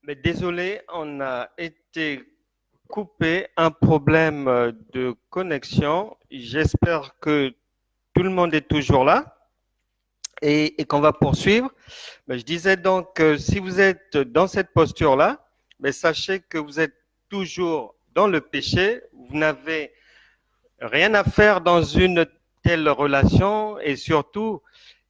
Mais désolé, on a été coupé, un problème de connexion. J'espère que tout le monde est toujours là et qu'on va poursuivre. Mais je disais donc que si vous êtes dans cette posture-là, mais sachez que vous êtes toujours dans le péché. Vous n'avez rien à faire dans une telle relation et surtout,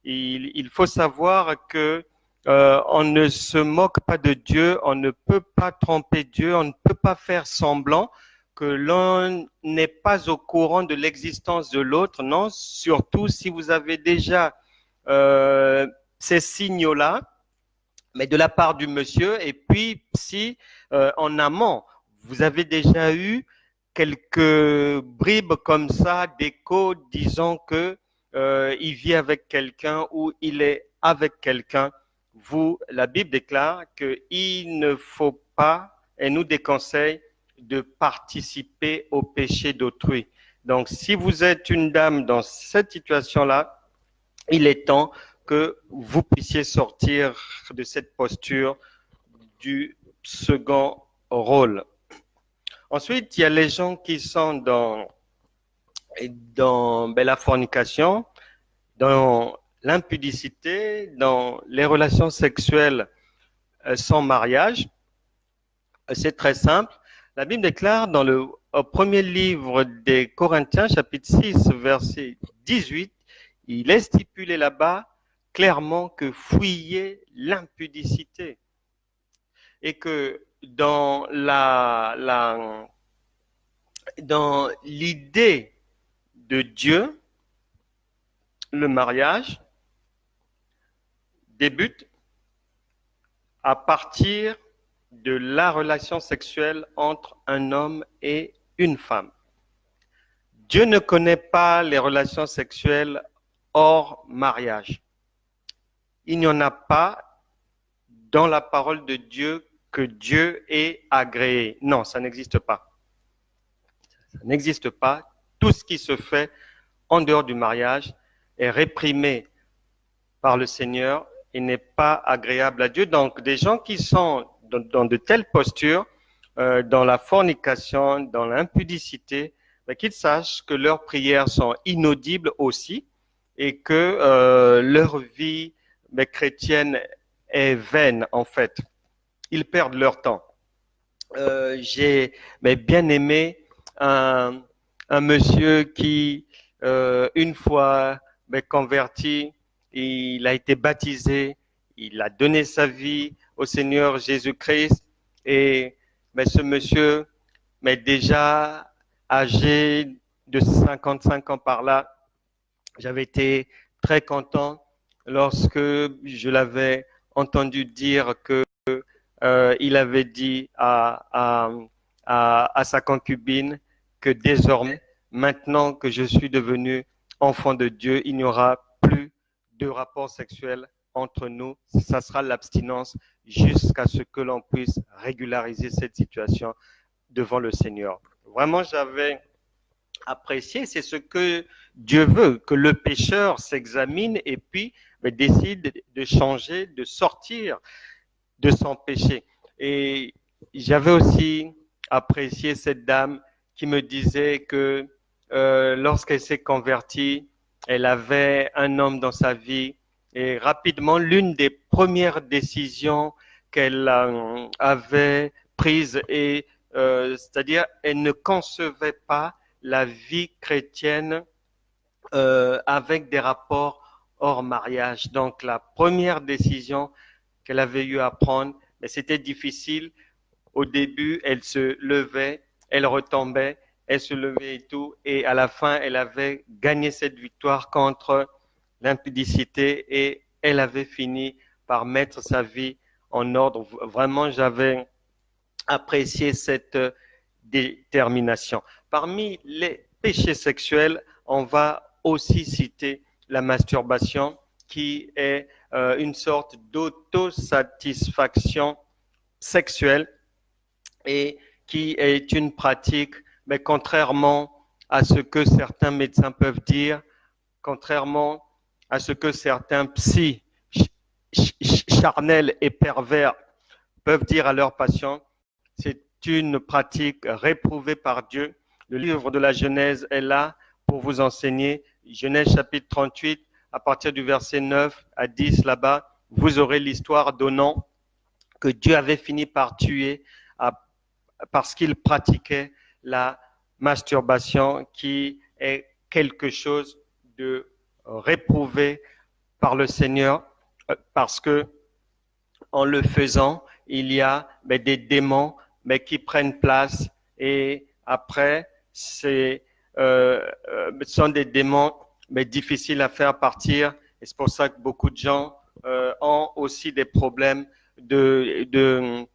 il faut savoir que on ne se moque pas de Dieu, on ne peut pas tromper Dieu, on ne peut pas faire semblant que l'un n'est pas au courant de l'existence de l'autre. Non, surtout si vous avez déjà ces signaux-là, mais de la part du monsieur, et puis si en amont, vous avez déjà eu quelques bribes comme ça d'écho disant que il vit avec quelqu'un ou il est avec quelqu'un, vous, la Bible déclare qu'il ne faut pas et nous déconseille de participer au péché d'autrui. Donc, si vous êtes une dame dans cette situation-là, il est temps que vous puissiez sortir de cette posture du second rôle. Ensuite, il y a les gens qui sont dans la fornication, dans l'impudicité, dans les relations sexuelles sans mariage. C'est très simple. La Bible déclare dans le premier livre des Corinthiens, chapitre 6, verset 18, il est stipulé là-bas clairement que fuyez l'impudicité. Et que dans l'idée de Dieu, le mariage débute à partir de la relation sexuelle entre un homme et une femme. Dieu ne connaît pas les relations sexuelles hors mariage. Il n'y en a pas dans la parole de Dieu que Dieu ait agréé. Non, ça n'existe pas. Ça n'existe pas. Tout ce qui se fait en dehors du mariage est réprimé par le Seigneur et n'est pas agréable à Dieu. Donc, des gens qui sont dans de telles postures, dans la fornication, dans l'impudicité, qu'ils sachent que leurs prières sont inaudibles aussi et que leur vie chrétienne est vaine en fait. Ils perdent leur temps. J'ai bien aimé un monsieur qui, une fois converti, il a été baptisé, il a donné sa vie au Seigneur Jésus-Christ et ce monsieur, déjà âgé de 55 ans par là, j'avais été très content lorsque je l'avais entendu dire que il avait dit à sa concubine que désormais, maintenant que je suis devenu enfant de Dieu, il n'y aura plus de rapport sexuel entre nous. Ça sera l'abstinence jusqu'à ce que l'on puisse régulariser cette situation devant le Seigneur. Vraiment, j'avais apprécié, c'est ce que Dieu veut, que le pécheur s'examine et puis décide de changer, de sortir de son péché. Et j'avais aussi apprécié cette dame qui me disait que lorsqu'elle s'est convertie, elle avait un homme dans sa vie et rapidement, l'une des premières décisions qu'elle avait prises, c'est-à-dire elle ne concevait pas la vie chrétienne avec des rapports hors mariage. Donc la première décision qu'elle avait eu à prendre, mais c'était difficile. Au début, elle se levait, elle retombait, elle se levait et tout. Et à la fin, elle avait gagné cette victoire contre l'impudicité et elle avait fini par mettre sa vie en ordre. Vraiment, j'avais apprécié cette détermination. Parmi les péchés sexuels, on va aussi citer la masturbation, qui est une sorte d'autosatisfaction sexuelle et qui est une pratique, mais contrairement à ce que certains médecins peuvent dire, contrairement à ce que certains psy charnels et pervers peuvent dire à leurs patients, c'est une pratique réprouvée par Dieu. Le livre de la Genèse est là pour vous enseigner. Genèse chapitre 38, à partir du verset 9 à 10 là-bas, vous aurez l'histoire d'Onan que Dieu avait fini par tuer parce qu'il pratiquait la masturbation qui est quelque chose de réprouvé par le Seigneur parce que en le faisant, il y a des démons qui prennent place et après, ce sont des démons difficiles à faire partir et c'est pour ça que beaucoup de gens ont aussi des problèmes de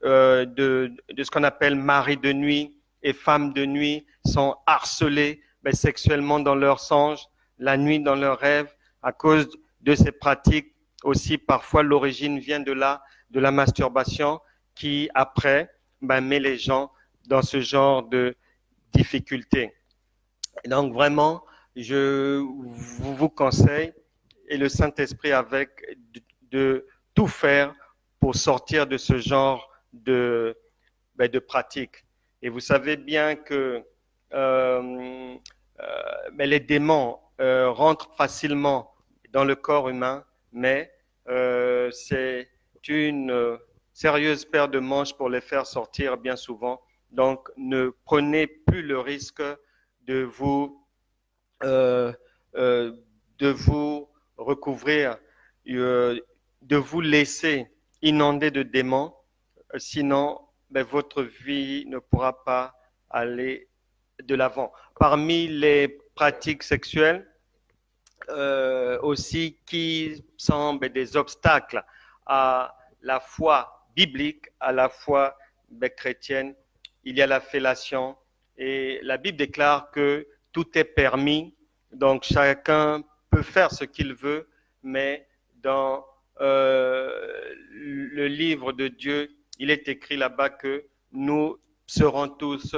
ce qu'on appelle mari de nuit et femme de nuit, sont harcelés sexuellement dans leurs songes, la nuit dans leurs rêves à cause de ces pratiques. Aussi, parfois, l'origine vient de la masturbation qui, après, met les gens dans ce genre de difficultés. Et donc, vraiment, je vous conseille, et le Saint-Esprit avec, de tout faire pour sortir de ce genre de pratique. Et vous savez bien que les démons rentrent facilement dans le corps humain, mais c'est une sérieuse paire de manches pour les faire sortir bien souvent. Donc, ne prenez plus le risque de vous recouvrir, de vous laisser inonder de démons, sinon votre vie ne pourra pas aller de l'avant. Parmi les pratiques sexuelles aussi qui sont des obstacles à la foi biblique, à la foi chrétienne, il y a la fellation et la Bible déclare que tout est permis, donc chacun peut faire ce qu'il veut, mais dans le livre de Dieu, il est écrit là-bas que nous serons tous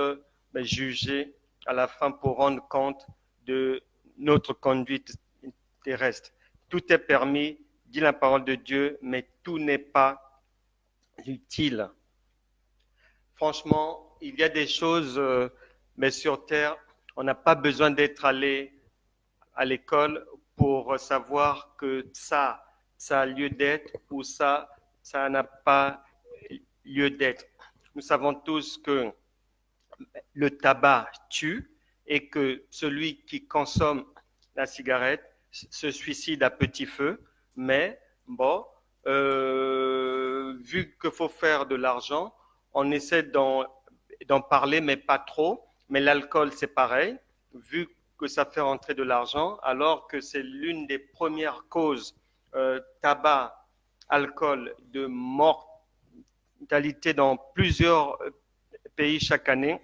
jugés à la fin pour rendre compte de notre conduite terrestre. Tout est permis, dit la parole de Dieu, mais tout n'est pas utile. Franchement, il y a des choses, mais sur terre, on n'a pas besoin d'être allé à l'école pour savoir que ça a lieu d'être ou ça n'a pas lieu d'être. Nous savons tous que le tabac tue et que celui qui consomme la cigarette se suicide à petit feu, mais bon, vu qu'il faut faire de l'argent, on essaie d'en parler, mais pas trop. Mais l'alcool, c'est pareil, vu que ça fait rentrer de l'argent, alors que c'est l'une des premières causes, tabac, alcool, de mortalité dans plusieurs pays chaque année.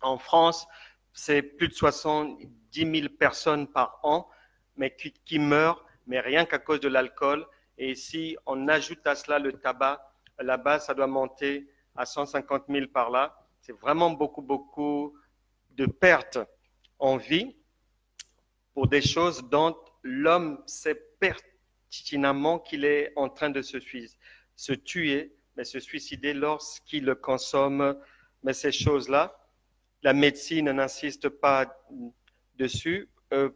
En France, c'est plus de 70 000 personnes par an mais qui meurent, mais rien qu'à cause de l'alcool. Et si on ajoute à cela le tabac, là-bas, ça doit monter à 150 000 par là. C'est vraiment beaucoup, beaucoup de pertes en vie pour des choses dont l'homme sait pertinemment qu'il est en train de se tuer, mais se suicider lorsqu'il consomme ces choses-là. La médecine n'insiste pas dessus,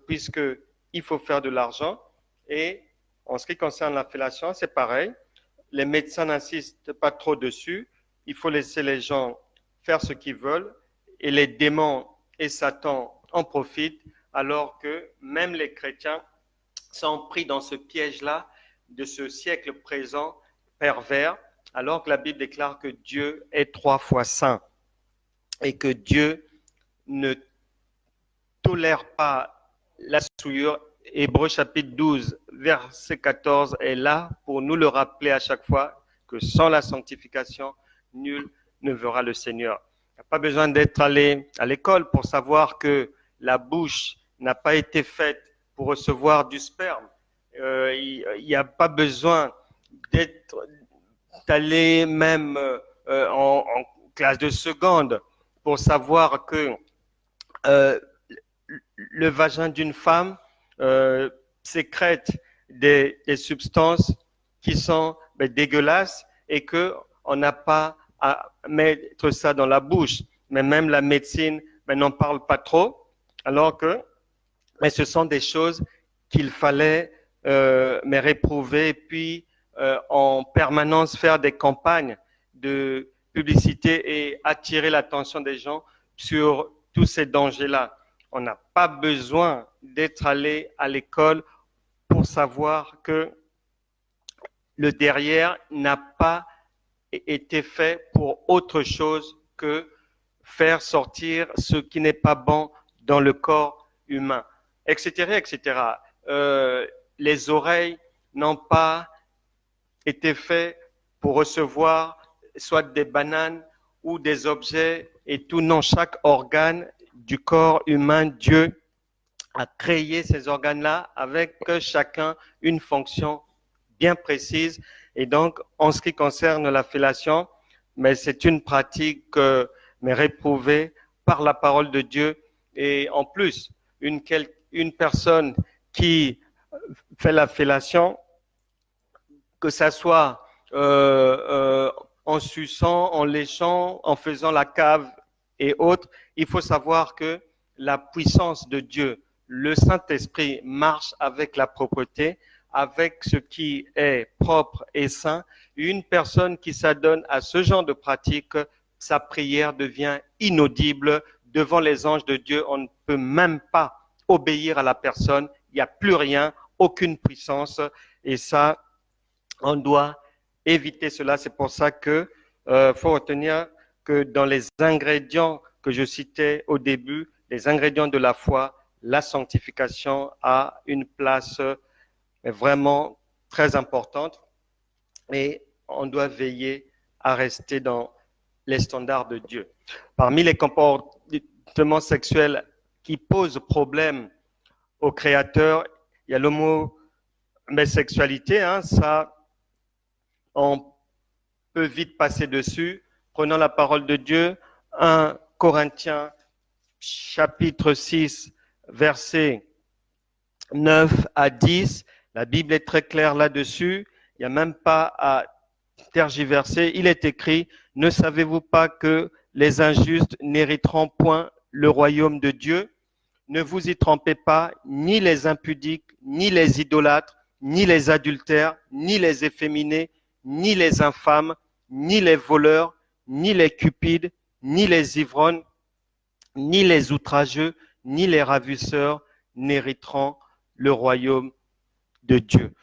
puisqu'il faut faire de l'argent. Et en ce qui concerne la fellation, c'est pareil. Les médecins n'insistent pas trop dessus. Il faut laisser les gens faire ce qu'ils veulent. Et les démons et Satan en profitent, alors que même les chrétiens sont pris dans ce piège-là de ce siècle présent pervers, alors que la Bible déclare que Dieu est 3 fois saint et que Dieu ne tolère pas la souillure. Hébreux chapitre 12, verset 14 est là pour nous le rappeler à chaque fois que sans la sanctification, nul ne verra le Seigneur. Il n'y a pas besoin d'être allé à l'école pour savoir que la bouche n'a pas été faite pour recevoir du sperme. Il n'y a pas besoin d'aller même en classe de seconde pour savoir que le vagin d'une femme sécrète des substances qui sont dégueulasses et qu'on n'a pas à mettre ça dans la bouche. Mais même la médecine n'en parle pas trop, alors que mais ce sont des choses qu'il fallait mais réprouver et puis en permanence faire des campagnes de publicité et attirer l'attention des gens sur tous ces dangers-là. On n'a pas besoin d'être allé à l'école pour savoir que le derrière n'a pas été fait pour autre chose que faire sortir ce qui n'est pas bon dans le corps humain, etc., etc. Les oreilles n'ont pas été faites pour recevoir soit des bananes ou des objets et tout. Non, chaque organe du corps humain, Dieu a créé ces organes-là avec chacun une fonction bien précise. Et donc, en ce qui concerne la fellation, mais c'est une pratique mais réprouvée par la parole de Dieu. Et en plus, une personne qui fait la fellation, que ça soit en suçant, en léchant, en faisant la cave et autres, il faut savoir que la puissance de Dieu, le Saint-Esprit marche avec la propreté, avec ce qui est propre et saint. Une personne qui s'adonne à ce genre de pratique, sa prière devient inaudible devant les anges de Dieu. On ne peut même pas obéir à la personne. Il n'y a plus rien, aucune puissance. Et ça, on doit éviter cela. C'est pour ça que faut retenir que dans les ingrédients que je citais au début, les ingrédients de la foi, la sanctification a une place vraiment très importante et on doit veiller à rester dans les standards de Dieu. Parmi les comportements sexuels qui posent problème au Créateur, il y a l'homosexualité, ça, on peut vite passer dessus. Prenons la parole de Dieu, 1 Corinthiens chapitre 6, versets 9 à 10. La Bible est très claire là-dessus. Il n'y a même pas à tergiverser. Il est écrit, ne savez-vous pas que les injustes n'hériteront point le royaume de Dieu? Ne vous y trompez pas, ni les impudiques, ni les idolâtres, ni les adultères, ni les efféminés, ni les infâmes, ni les voleurs, ni les cupides, ni les ivrognes, ni les outrageux, ni les ravisseurs n'hériteront le royaume de Dieu.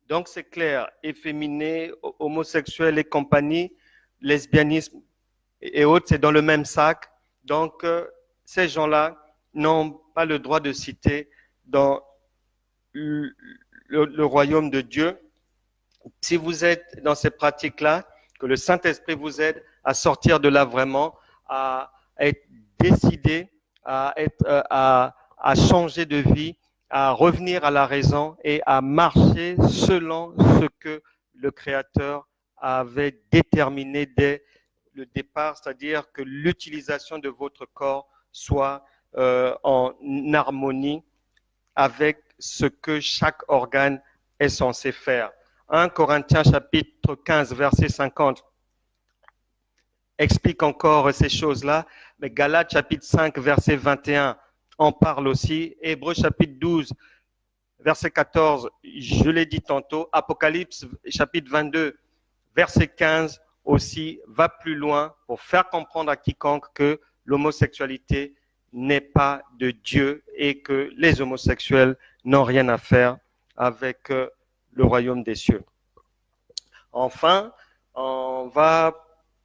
Donc c'est clair, efféminés, homosexuels et compagnie, lesbianisme et autres, c'est dans le même sac. Donc ces gens-là n'ont pas le droit de citer dans le royaume de Dieu. Si vous êtes dans ces pratiques-là, que le Saint-Esprit vous aide à sortir de là vraiment, à être décidé, à changer de vie, à revenir à la raison et à marcher selon ce que le Créateur avait déterminé dès le départ, c'est-à-dire que l'utilisation de votre corps soit en harmonie avec ce que chaque organe est censé faire. 1 Corinthiens chapitre 15, verset 50 explique encore ces choses-là, mais Galates chapitre 5, verset 21 en parle aussi. Hébreux chapitre 12, verset 14, je l'ai dit tantôt. Apocalypse chapitre 22, verset 15 aussi va plus loin pour faire comprendre à quiconque que l'homosexualité n'est pas de Dieu et que les homosexuels n'ont rien à faire avec le royaume des cieux. Enfin, on va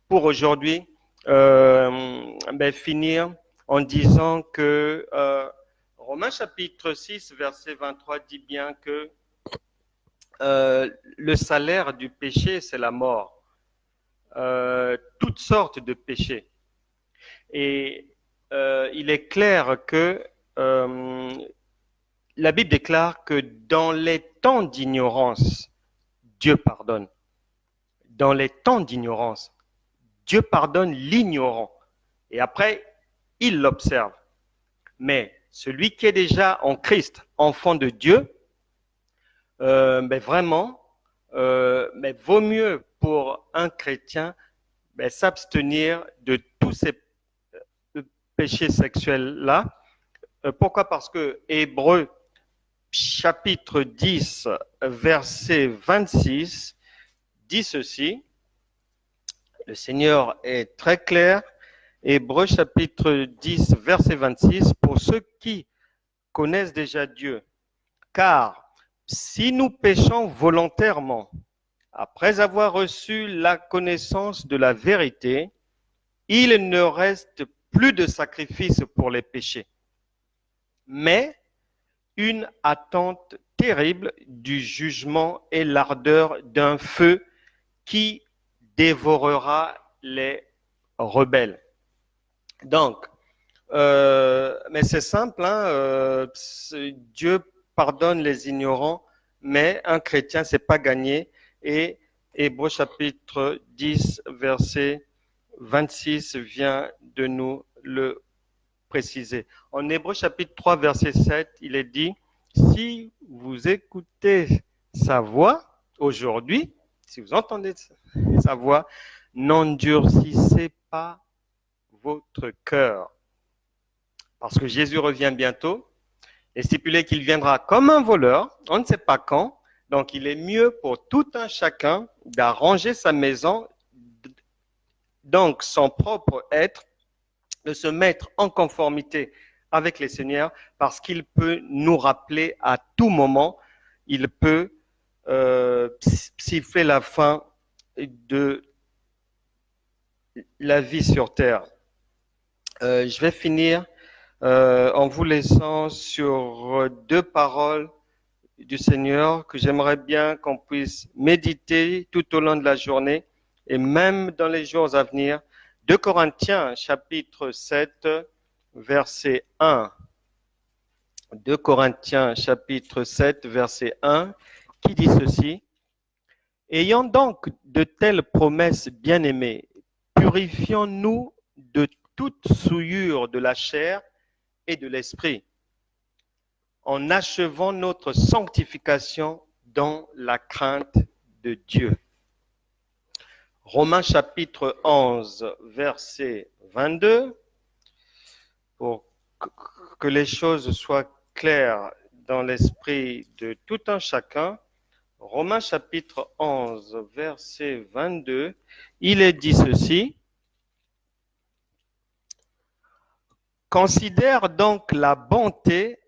pour aujourd'hui finir en disant que Romains chapitre 6, verset 23 dit bien que le salaire du péché, c'est la mort. Toutes sortes de péchés. Et il est clair que la Bible déclare que dans les temps d'ignorance, Dieu pardonne. Dans les temps d'ignorance, Dieu pardonne l'ignorant. Et après, il l'observe. Mais celui qui est déjà en Christ, enfant de Dieu, vraiment, mais vaut mieux pour un chrétien s'abstenir de tous ces péchés sexuels-là. Pourquoi? Parce que Hébreux chapitre 10, verset 26 dit ceci. Le Seigneur est très clair. Hébreux chapitre 10, verset 26, pour ceux qui connaissent déjà Dieu. Car si nous péchons volontairement, après avoir reçu la connaissance de la vérité, il ne reste plus de sacrifice pour les péchés, mais une attente terrible du jugement et l'ardeur d'un feu qui dévorera les rebelles. Donc, mais c'est simple, hein, Dieu pardonne les ignorants, mais un chrétien, c'est pas gagné. Et Hébreux chapitre 10, verset 26 vient de nous le préciser. En Hébreux chapitre 3, verset 7, il est dit, si vous écoutez sa voix aujourd'hui, si vous entendez sa voix, n'endurcissez pas votre cœur. Parce que Jésus revient bientôt et stipulé qu'il viendra comme un voleur, on ne sait pas quand. Donc il est mieux pour tout un chacun d'arranger sa maison, donc son propre être, de se mettre en conformité avec le Seigneur, parce qu'il peut nous rappeler à tout moment, il peut siffler la fin de la vie sur terre. Je vais finir en vous laissant sur deux paroles du Seigneur que j'aimerais bien qu'on puisse méditer tout au long de la journée et même dans les jours à venir. 2 Corinthiens chapitre 7, verset 1. 2 Corinthiens chapitre 7, verset 1, qui dit ceci. Ayant donc de telles promesses bien-aimées, purifions-nous de toute souillure de la chair et de l'esprit, en achevant notre sanctification dans la crainte de Dieu. Romains chapitre 11, verset 22, pour que les choses soient claires dans l'esprit de tout un chacun. Romains chapitre 11, verset 22, il est dit ceci. Considère donc la bonté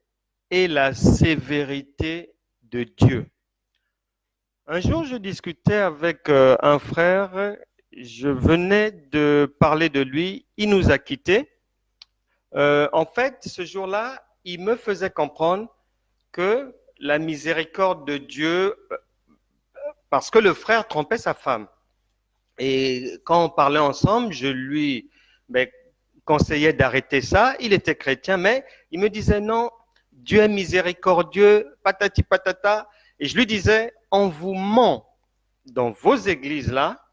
et la sévérité de Dieu. Un jour, je discutais avec un frère, je venais de parler de lui, il nous a quittés. En fait, ce jour-là, il me faisait comprendre que la miséricorde de Dieu, parce que le frère trompait sa femme. Et quand on parlait ensemble, je lui conseillais d'arrêter ça. Il était chrétien, mais il me disait non, Dieu est miséricordieux, patati patata. Et je lui disais, on vous ment dans vos églises-là,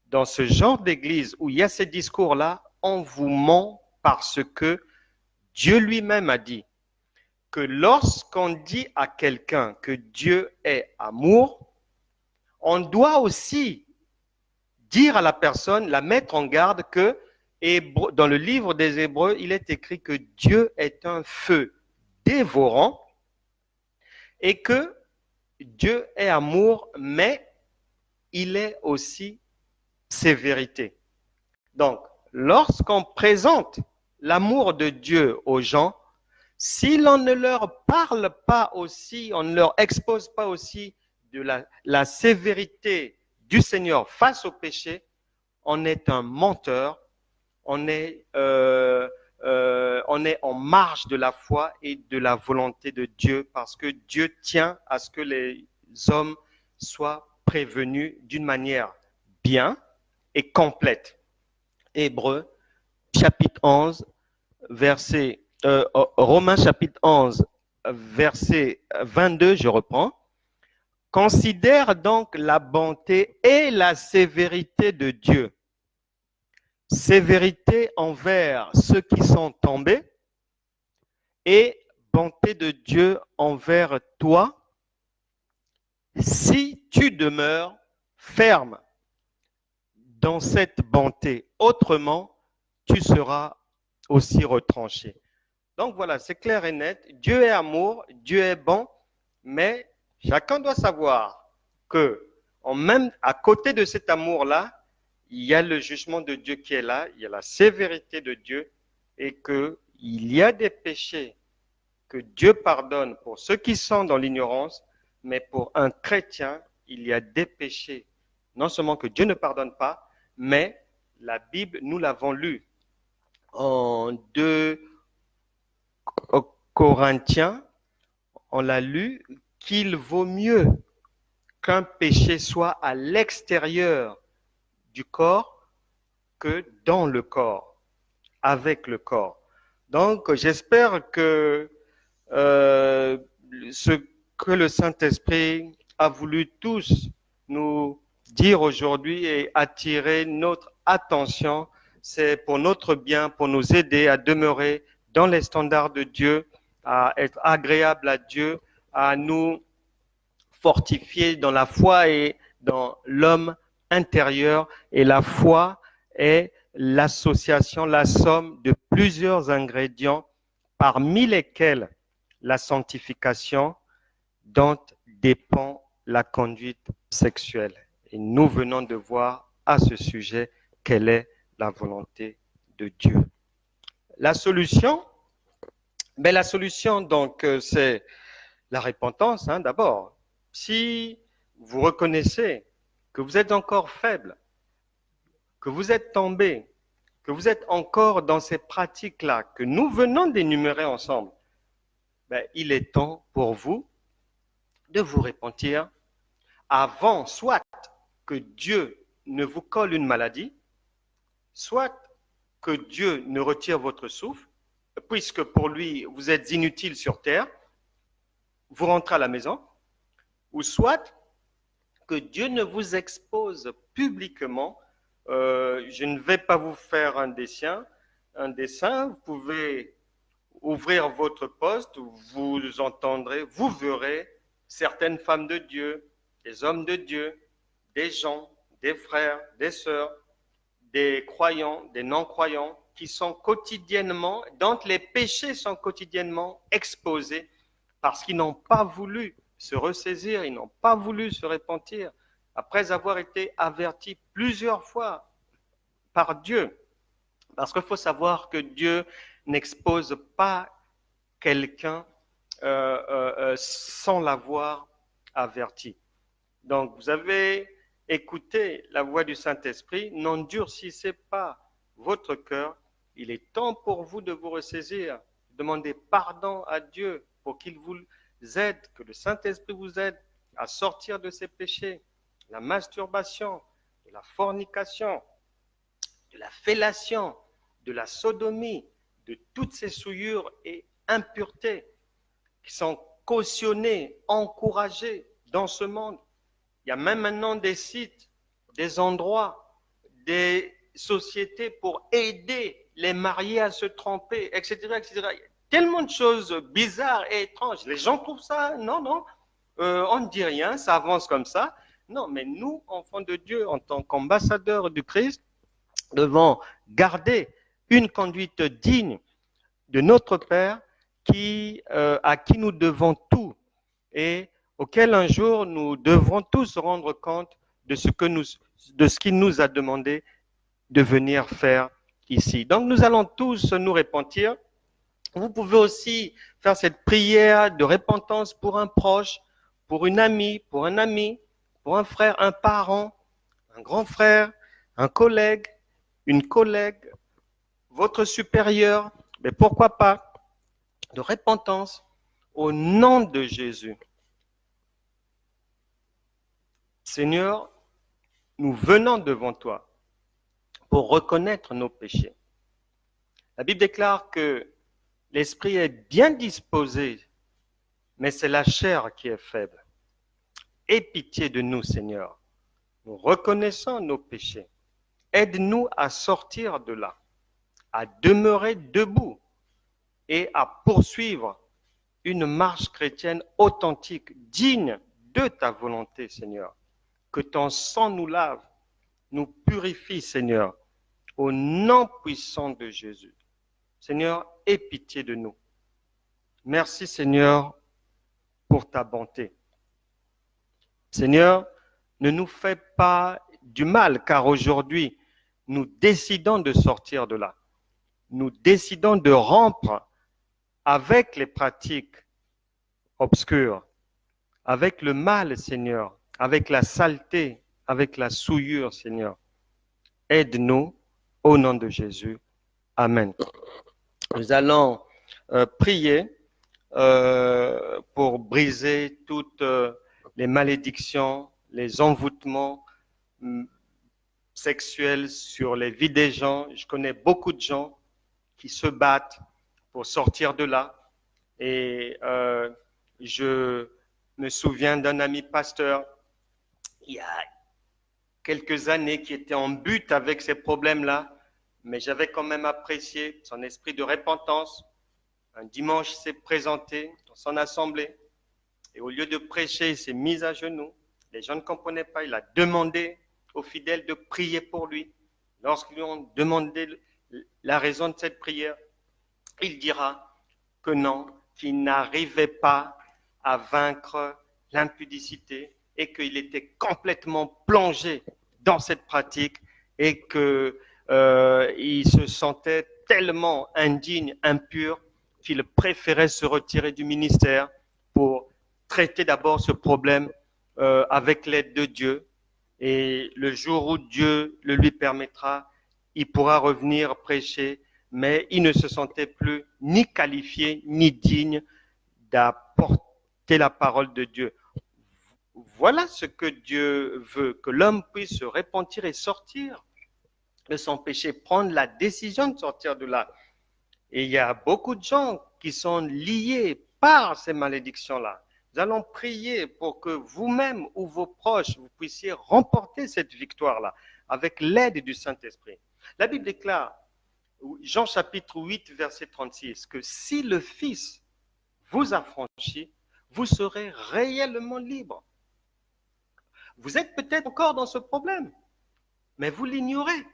dans ce genre d'église où il y a ces discours-là, on vous ment parce que Dieu lui-même a dit que lorsqu'on dit à quelqu'un que Dieu est amour, on doit aussi dire à la personne, la mettre en garde que dans le livre des Hébreux, il est écrit que Dieu est un feu dévorant et que Dieu est amour, mais il est aussi sévérité. Donc, lorsqu'on présente l'amour de Dieu aux gens, si l'on ne leur parle pas aussi, on ne leur expose pas aussi de la sévérité du Seigneur face au péché, on est un menteur, on est en marge de la foi et de la volonté de Dieu parce que Dieu tient à ce que les hommes soient prévenus d'une manière bien et complète. Hébreux, chapitre 11, verset, Romains, chapitre 11, verset 22, je reprends. Considère donc la bonté et la sévérité de Dieu. Sévérité envers ceux qui sont tombés et bonté de Dieu envers toi Si tu demeures ferme dans cette bonté, autrement, tu seras aussi retranché. Donc voilà, c'est clair et net. Dieu est amour, Dieu est bon, mais chacun doit savoir que, même à côté de cet amour-là, il y a le jugement de Dieu qui est là, il y a la sévérité de Dieu, et qu'il y a des péchés que Dieu pardonne pour ceux qui sont dans l'ignorance, mais pour un chrétien, il y a des péchés, non seulement que Dieu ne pardonne pas, mais la Bible, nous l'avons lu en 2 Corinthiens, on l'a lu, qu'il vaut mieux qu'un péché soit à l'extérieur du corps que dans le corps, avec le corps. Donc, j'espère que ce que le Saint-Esprit a voulu tous nous dire aujourd'hui et attirer notre attention, c'est pour notre bien, pour nous aider à demeurer dans les standards de Dieu, à être agréable à Dieu, à nous fortifier dans la foi et dans l'homme intérieur. Et la foi est l'association, la somme de plusieurs ingrédients, parmi lesquels la sanctification, dont dépend la conduite sexuelle. Et nous venons de voir à ce sujet quelle est la volonté de Dieu. La solution, donc, c'est la repentance, d'abord. Si vous reconnaissez que vous êtes encore faible, que vous êtes tombé, que vous êtes encore dans ces pratiques-là que nous venons d'énumérer ensemble, il est temps pour vous de vous repentir avant soit que Dieu ne vous colle une maladie, soit que Dieu ne retire votre souffle, puisque pour lui, vous êtes inutile sur terre, vous rentrez à la maison, ou soit que Dieu ne vous expose publiquement. Je ne vais pas vous faire un dessin, vous pouvez ouvrir votre poste, vous entendrez, vous verrez certaines femmes de Dieu, des hommes de Dieu, des gens, des frères, des sœurs, des croyants, des non-croyants, qui sont quotidiennement, dont les péchés sont quotidiennement exposés parce qu'ils n'ont pas voulu se ressaisir, ils n'ont pas voulu se repentir, après avoir été avertis plusieurs fois par Dieu. Parce qu'il faut savoir que Dieu n'expose pas quelqu'un sans l'avoir averti. Donc, vous avez écouté la voix du Saint-Esprit, n'endurcissez pas votre cœur. Il est temps pour vous de vous ressaisir, demandez pardon à Dieu pour qu'il vous aide, que le Saint-Esprit vous aide à sortir de ces péchés, la masturbation, de la fornication, de la fellation, de la sodomie, de toutes ces souillures et impuretés qui sont cautionnées, encouragées dans ce monde. Il y a même maintenant des sites, des endroits, des sociétés pour aider les mariés à se tromper, etc., etc. Il y a tellement de choses bizarres et étranges. Les gens trouvent ça, non, on ne dit rien, ça avance comme ça. Non, mais nous, enfants de Dieu, en tant qu'ambassadeurs du Christ, devons garder une conduite digne de notre Père à qui nous devons tout et auquel un jour nous devrons tous rendre compte de ce qu'il nous a demandé de venir faire ici. Donc nous allons tous nous repentir. Vous pouvez aussi faire cette prière de repentance pour un proche, pour une amie, pour un ami, pour un frère, un parent, un grand frère, un collègue, une collègue, votre supérieur, mais pourquoi pas, de repentance au nom de Jésus. Seigneur, nous venons devant toi pour reconnaître nos péchés. La Bible déclare que l'esprit est bien disposé, mais c'est la chair qui est faible. Aie pitié de nous, Seigneur. Nous reconnaissons nos péchés. Aide-nous à sortir de là, à demeurer debout et à poursuivre une marche chrétienne authentique, digne de ta volonté, Seigneur. Que ton sang nous lave, nous purifie, Seigneur, au nom puissant de Jésus. Seigneur, aie pitié de nous. Merci, Seigneur, pour ta bonté. Seigneur, ne nous fais pas du mal, car aujourd'hui, nous décidons de sortir de là. Nous décidons de rompre avec les pratiques obscures, avec le mal, Seigneur, avec la saleté, avec la souillure, Seigneur. Aide-nous au nom de Jésus. Amen. Nous allons prier pour briser toutes les malédictions, les envoûtements sexuels sur les vies des gens. Je connais beaucoup de gens qui se battent pour sortir de là. Et je me souviens d'un ami pasteur, il y a quelques années, qui était en but avec ces problèmes-là, mais j'avais quand même apprécié son esprit de repentance. Un dimanche, il s'est présenté dans son assemblée, et au lieu de prêcher, il s'est mis à genoux. Les gens ne comprenaient pas, il a demandé aux fidèles de prier pour lui. Lorsqu'ils lui ont demandé la raison de cette prière, il dira que non, qu'il n'arrivait pas à vaincre l'impudicité et qu'il était complètement plongé dans cette pratique et qu'il se sentait tellement indigne, impur, qu'il préférait se retirer du ministère pour traiter d'abord ce problème avec l'aide de Dieu. Et le jour où Dieu le lui permettra, il pourra revenir prêcher, mais il ne se sentait plus ni qualifié ni digne d'apporter la parole de Dieu. Voilà ce que Dieu veut, que l'homme puisse se repentir et sortir de son péché, prendre la décision de sortir de là. Et il y a beaucoup de gens qui sont liés par ces malédictions-là. Nous allons prier pour que vous-même ou vos proches, vous puissiez remporter cette victoire-là avec l'aide du Saint-Esprit. La Bible déclare, Jean chapitre 8, verset 36, que si le Fils vous affranchit, vous serez réellement libre. Vous êtes peut-être encore dans ce problème, mais vous l'ignorez.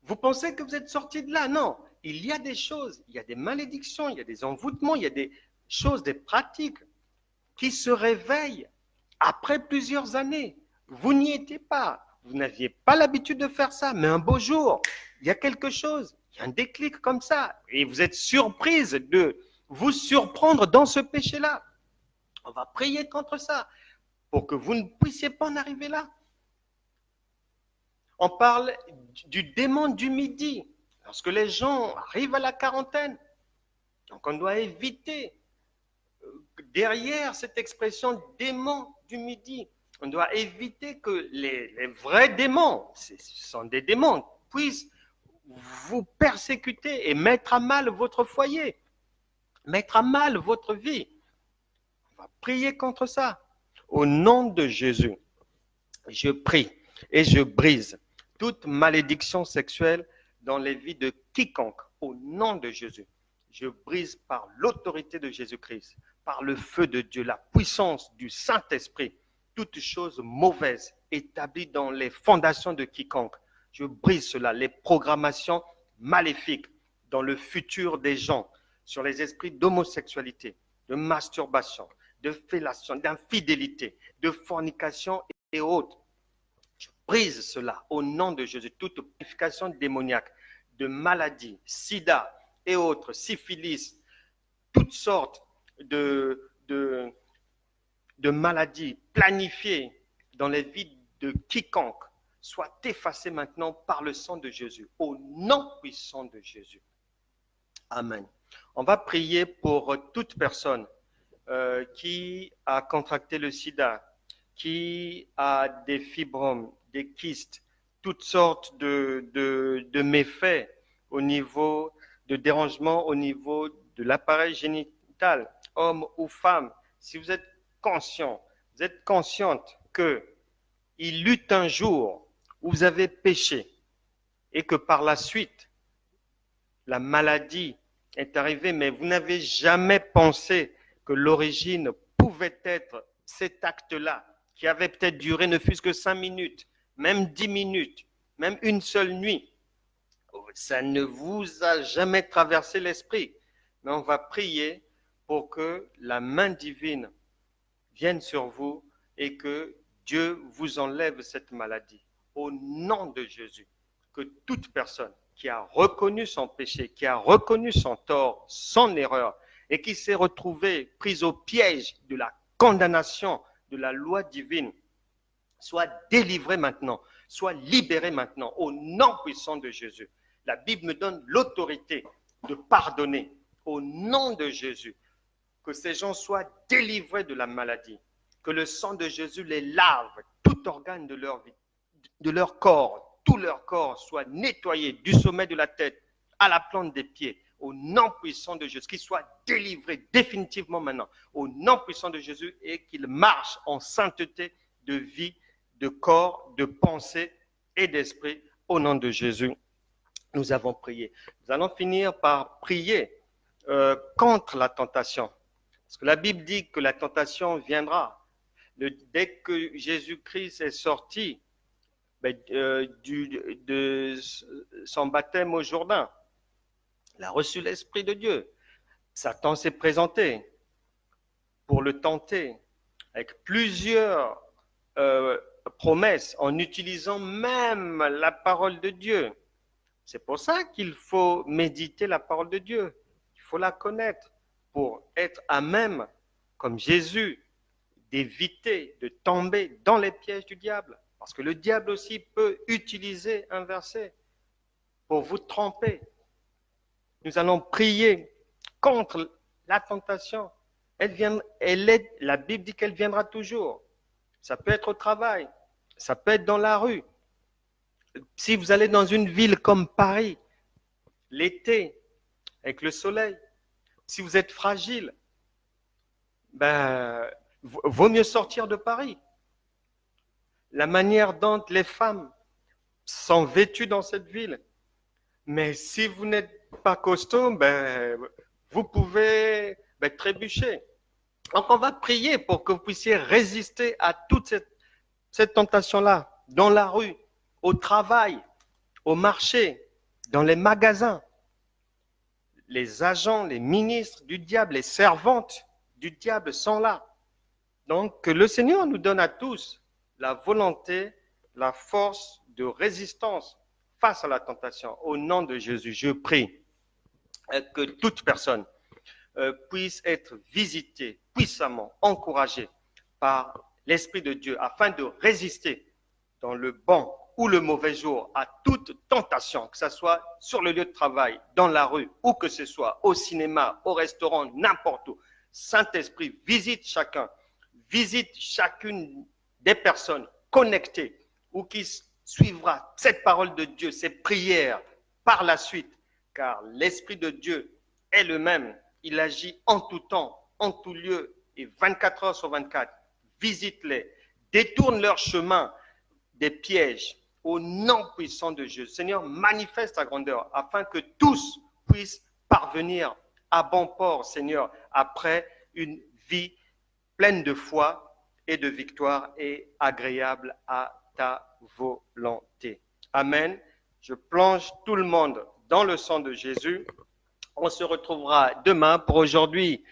Vous pensez que vous êtes sorti de là. Non, il y a des choses, il y a des malédictions, il y a des envoûtements, il y a des choses, des pratiques qui se réveillent après plusieurs années. Vous n'y étiez pas, vous n'aviez pas l'habitude de faire ça, mais un beau jour, il y a quelque chose, il y a un déclic comme ça, et vous êtes surprise de vous surprendre dans ce péché-là. On va prier contre ça, pour que vous ne puissiez pas en arriver là. On parle du démon du midi, lorsque les gens arrivent à la quarantaine. Donc on doit éviter, derrière cette expression démon du midi, on doit éviter que les vrais démons, ce sont des démons, puissent vous persécuter et mettre à mal votre foyer, mettre à mal votre vie. On va prier contre ça. Au nom de Jésus, je prie et je brise toute malédiction sexuelle dans les vies de quiconque. Au nom de Jésus, je brise par l'autorité de Jésus-Christ, par le feu de Dieu, la puissance du Saint-Esprit, toute chose mauvaise établie dans les fondations de quiconque. Je brise cela, les programmations maléfiques dans le futur des gens, sur les esprits d'homosexualité, de masturbation, de fellation, d'infidélité, de fornication et autres. Je brise cela au nom de Jésus. Toute purification démoniaque, de maladies, sida et autres, syphilis, toutes sortes de maladies planifiées dans les vies de quiconque, soient effacées maintenant par le sang de Jésus, au nom puissant de Jésus. Amen. On va prier pour toute personne qui a contracté le sida, qui a des fibromes, des kystes, toutes sortes de méfaits au niveau de dérangements au niveau de l'appareil génital, homme ou femme. Si vous êtes conscient, vous êtes consciente qu'il eut un jour où vous avez péché et que par la suite, la maladie est arrivée, mais vous n'avez jamais pensé que l'origine pouvait être cet acte-là, qui avait peut-être duré ne fût-ce que 5 minutes, même 10 minutes, même une seule nuit, ça ne vous a jamais traversé l'esprit. Mais on va prier pour que la main divine vienne sur vous et que Dieu vous enlève cette maladie. Au nom de Jésus, que toute personne qui a reconnu son péché, qui a reconnu son tort, son erreur, et qui s'est retrouvée prise au piège de la condamnation de la loi divine, soit délivrée maintenant, soit libérée maintenant, au nom puissant de Jésus. La Bible me donne l'autorité de pardonner, au nom de Jésus, que ces gens soient délivrés de la maladie, que le sang de Jésus les lave, tout organe de leur vie, de leur corps, tout leur corps soit nettoyé du sommet de la tête à la plante des pieds, au nom puissant de Jésus, qu'ils soient délivrés définitivement maintenant, au nom puissant de Jésus, et qu'ils marchent en sainteté de vie, de corps, de pensée et d'esprit, au nom de Jésus. Nous avons prié. Nous allons finir par prier contre la tentation. Parce que la Bible dit que la tentation viendra. Dès que Jésus-Christ est sorti de son baptême au Jourdain, il a reçu l'Esprit de Dieu. Satan s'est présenté pour le tenter avec plusieurs promesses, en utilisant même la parole de Dieu. C'est pour ça qu'il faut méditer la parole de Dieu. Il faut la connaître pour être à même, comme Jésus, d'éviter de tomber dans les pièges du diable. Parce que le diable aussi peut utiliser un verset pour vous tromper. Nous allons prier contre la tentation. La Bible dit qu'elle viendra toujours. Ça peut être au travail, ça peut être dans la rue. Si vous allez dans une ville comme Paris, l'été, avec le soleil, si vous êtes fragile, vaut mieux sortir de Paris. La manière dont les femmes sont vêtues dans cette ville. Mais si vous n'êtes pas costaud, vous pouvez trébucher. Donc on va prier pour que vous puissiez résister à toute cette tentation-là, dans la rue, au travail, au marché, dans les magasins. Les agents, les ministres du diable, les servantes du diable sont là. Donc que le Seigneur nous donne à tous la volonté, la force de résistance face à la tentation. Au nom de Jésus, je prie que toute personne puisse être visitée puissamment, encouragée par l'Esprit de Dieu afin de résister dans le bon ou le mauvais jour à toute tentation, que ce soit sur le lieu de travail, dans la rue, où que ce soit, au cinéma, au restaurant, n'importe où. Saint-Esprit, visite chacun, visite chacune des personnes connectées ou qui suivra cette parole de Dieu, ces prières par la suite, car l'Esprit de Dieu est le même. Il agit en tout temps, en tout lieu et 24 heures sur 24. Visite-les, détourne leur chemin des pièges au nom puissant de Jésus. Seigneur, manifeste ta grandeur afin que tous puissent parvenir à bon port, Seigneur, après une vie pleine de foi et de victoire et agréable à ta volonté. Amen. Je plonge tout le monde dans le sang de Jésus. On se retrouvera demain. Pour aujourd'hui,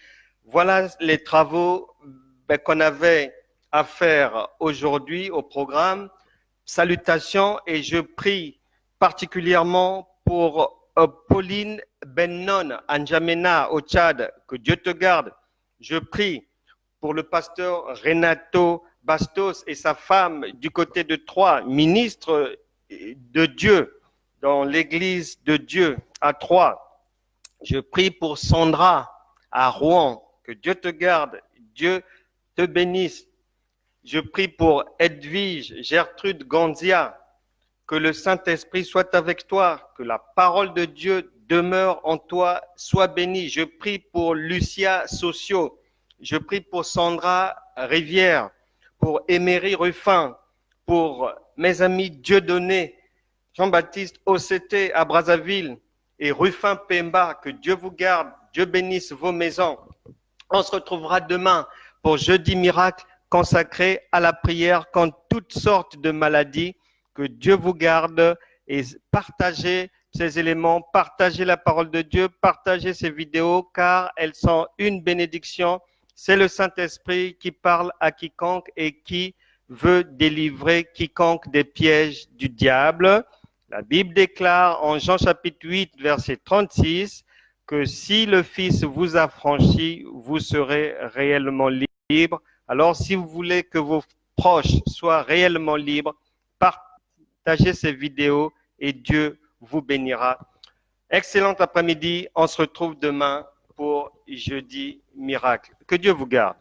voilà les travaux qu'on avait à faire aujourd'hui au programme. Salutations et je prie particulièrement pour Pauline Bennon, à N'Djamena, au Tchad, que Dieu te garde. Je prie pour le pasteur Renato Bastos et sa femme du côté de Troyes, ministre de Dieu dans l'église de Dieu à Troyes. Je prie pour Sandra à Rouen, que Dieu te garde, Dieu te bénisse. Je prie pour Edwige Gertrude Ganzia, que le Saint-Esprit soit avec toi, que la parole de Dieu demeure en toi, sois bénie. Je prie pour Lucia Socio, je prie pour Sandra Rivière, pour Émery Ruffin, pour mes amis Dieudonné, Jean-Baptiste OCT à Brazzaville et Ruffin Pemba, que Dieu vous garde, Dieu bénisse vos maisons. On se retrouvera demain pour Jeudi Miracle consacré à la prière contre toutes sortes de maladies. Que Dieu vous garde et partagez ces éléments, partagez la parole de Dieu, partagez ces vidéos car elles sont une bénédiction. C'est le Saint-Esprit qui parle à quiconque et qui veut délivrer quiconque des pièges du diable. La Bible déclare en Jean chapitre 8, verset 36, que si le Fils vous affranchit, vous serez réellement libre. Alors, si vous voulez que vos proches soient réellement libres, partagez ces vidéos et Dieu vous bénira. Excellent après-midi. On se retrouve demain pour Jeudi Miracle. Que Dieu vous garde.